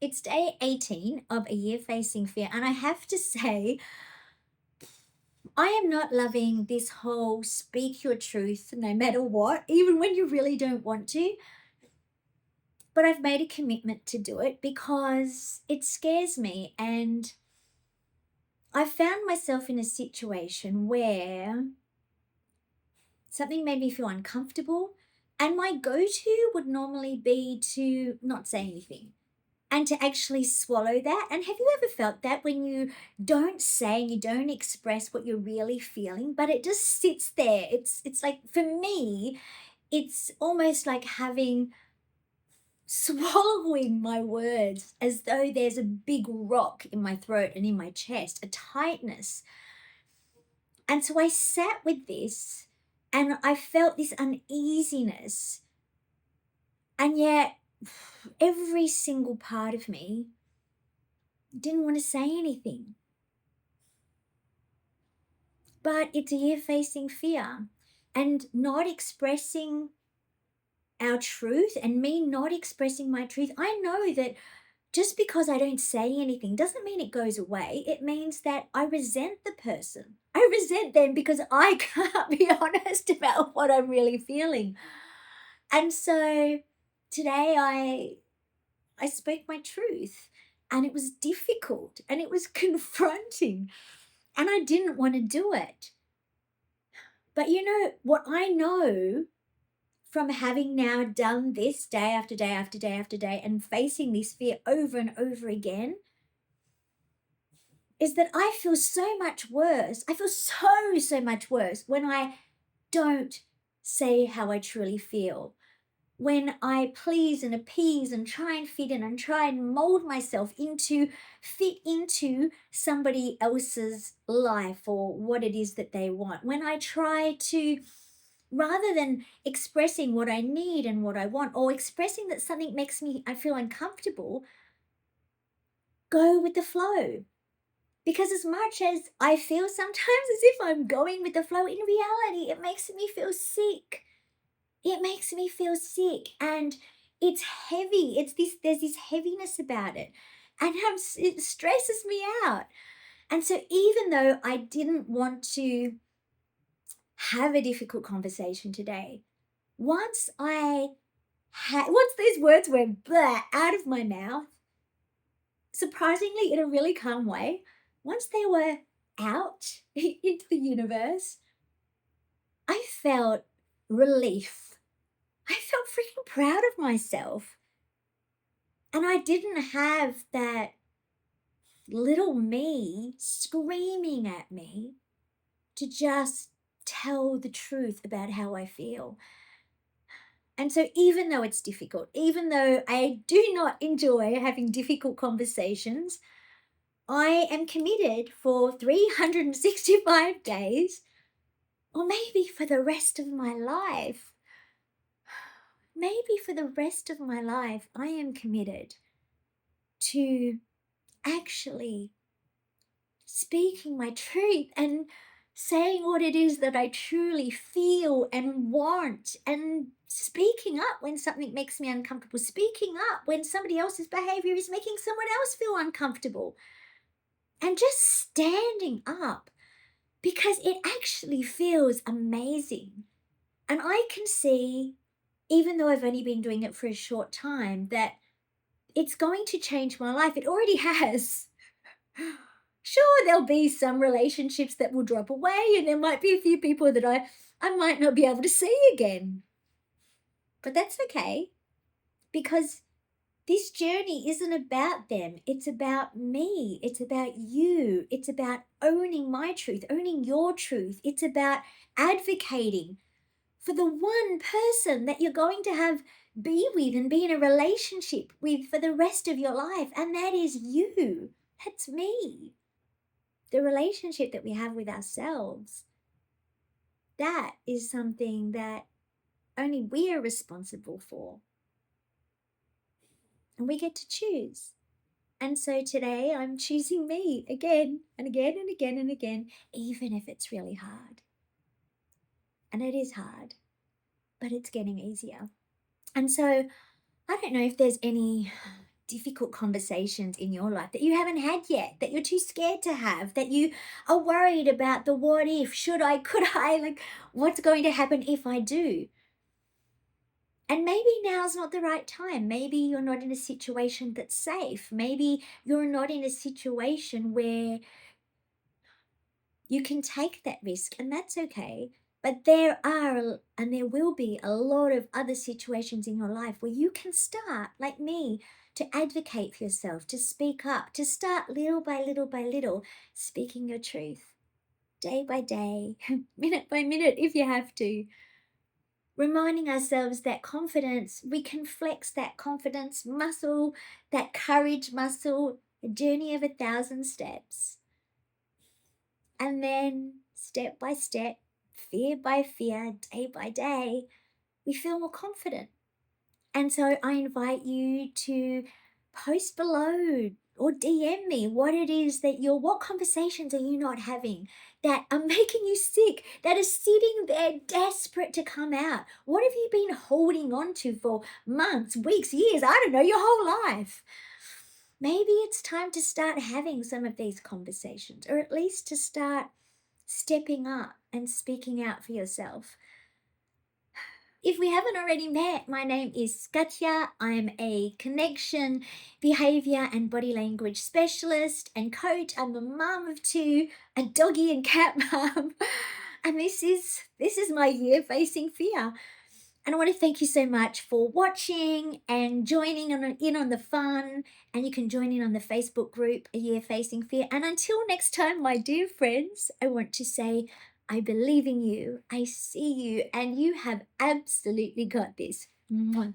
It's day 18 of a year facing fear. And I have to say, I am not loving this whole speak your truth no matter what, even when you really don't want to. But I've made a commitment to do it because it scares me. And I found myself in a situation where something made me feel uncomfortable. And my go to would normally be to not say anything and to actually swallow that. And have you ever felt that when you don't say and you don't express what you're really feeling, but it just sits there? It's like for me, it's almost like having swallowing my words as though there's a big rock in my throat and in my chest, a tightness. And so I sat with this and I felt this uneasiness. And yet, every single part of me didn't want to say anything. But it's a year facing fear and not expressing our truth and me not expressing my truth. I know that just because I don't say anything doesn't mean it goes away. It means that I resent the person. I resent them because I can't be honest about what I'm really feeling. And so today I spoke my truth and it was difficult and it was confronting and I didn't want to do it. But you know what I know from having now done this day after day after day after day and facing this fear over and over again is that I feel so much worse. I feel so much worse when I don't say how I truly feel. When I please and appease and try and fit in and try and mold myself into fit into somebody else's life or what it is that they want. When I try to, rather than expressing what I need and what I want, or expressing that something makes me I feel uncomfortable, go with the flow. Because as much as I feel sometimes as if I'm going with the flow, in reality, it makes me feel sick. It makes me feel sick and it's heavy. There's this heaviness about it. And it stresses me out. And so even though I didn't want to have a difficult conversation today, once these words went blah out of my mouth, surprisingly in a really calm way, once they were out into the universe, I felt relief. I felt freaking proud of myself. And I didn't have that little me screaming at me to just tell the truth about how I feel. And so, even though it's difficult, even though I do not enjoy having difficult conversations, I am committed for 365 days, or maybe for the rest of my life. Maybe for the rest of my life, I am committed to actually speaking my truth and saying what it is that I truly feel and want, and speaking up when something makes me uncomfortable, speaking up when somebody else's behavior is making someone else feel uncomfortable, and just standing up because it actually feels amazing. And I can see, even though I've only been doing it for a short time, that it's going to change my life. It already has. Sure, there'll be some relationships that will drop away, and there might be a few people that I might not be able to see again. But that's okay because this journey isn't about them. It's about me. It's about you. It's about owning my truth, owning your truth. It's about advocating for the one person that you're going to have be with and be in a relationship with for the rest of your life, and that is you. That's me. The relationship that we have with ourselves, that is something that only we are responsible for. And we get to choose. And so today I'm choosing me again and again and again and again, even if it's really hard. And it is hard, but it's getting easier. And so I don't know if there's any difficult conversations in your life that you haven't had yet, that you're too scared to have, that you are worried about the what if, should I, could I, like what's going to happen if I do? And maybe now's not the right time. Maybe you're not in a situation that's safe. Maybe you're not in a situation where you can take that risk, and that's okay. But there are, and there will be a lot of other situations in your life where you can start, like me, to advocate for yourself, to speak up, to start little by little by little, speaking your truth, day by day, minute by minute, if you have to. Reminding ourselves that confidence, we can flex that confidence muscle, that courage muscle, a journey of 1,000 steps. And then step by step, fear by fear, day by day, we feel more confident. And so I invite you to post below or DM me what it is that what conversations are you not having that are making you sick, that are sitting there desperate to come out? What have you been holding on to for months, weeks, years, I don't know, your whole life? Maybe it's time to start having some of these conversations, or at least to start stepping up and speaking out for yourself. If we haven't already met, my name is Katya. I'm a connection, behavior, and body language specialist and coach. I'm a mum of two, a doggy and cat mum. And this is my year facing fear. And I want to thank you so much for watching and joining in on the fun. And you can join in on the Facebook group, A Year Facing Fear. And until next time, my dear friends, I want to say, I believe in you, I see you, and you have absolutely got this. Mwah.